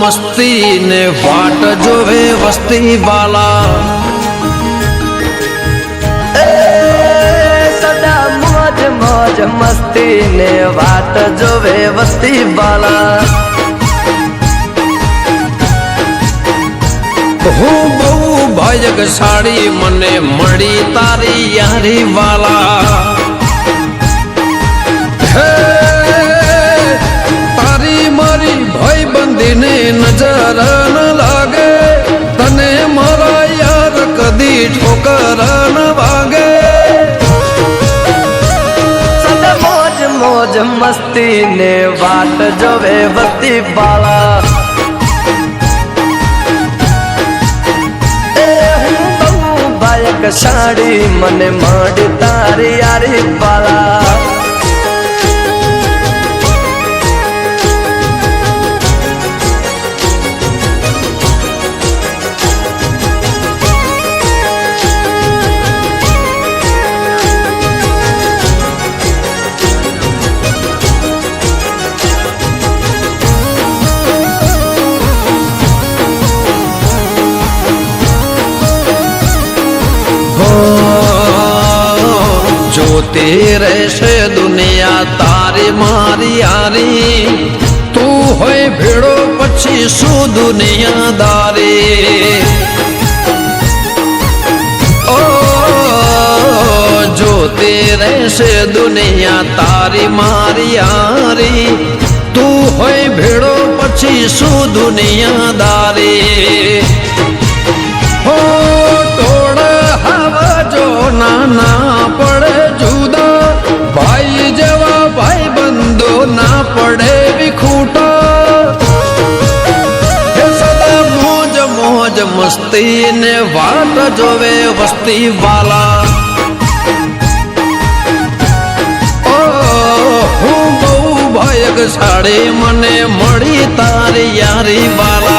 मस्ती ने वाट जोवे वस्ती वाला सदा मौज मौज मस्ती ने वाट जोवे वस्ती वाला हूँ बहु भाग्यशाળી મને મળી તારી યારી વાલા ने नजर न लागे तने मारा यार कदी ठोकर न वागे सदा मौज मौज मस्ती ने वाट जोवे वस्ती वाला बहु भाग्यशाળી મને મળી તારી યારી વાલા જોતી રહેશે દુનિયા તારી મારી યારી તું હોય ભેળો પછી શું દુનિયાદારી ઓ જોતી રહેશે દુનિયા તારી મારી યારી તું હોય ભેળો પછી શું દુનિયાદારી હો તોડ હવા જો નાના પડે જુદા ભાઈ જેવા ભાઈ બંધો ના પડે વિખૂટા સદા મોજ મોજ મસ્તી ને વાટ જોવે વસ્તી વાલા હું બહુ ભાગ્યશાળી મને મળી તારી યારી વાલા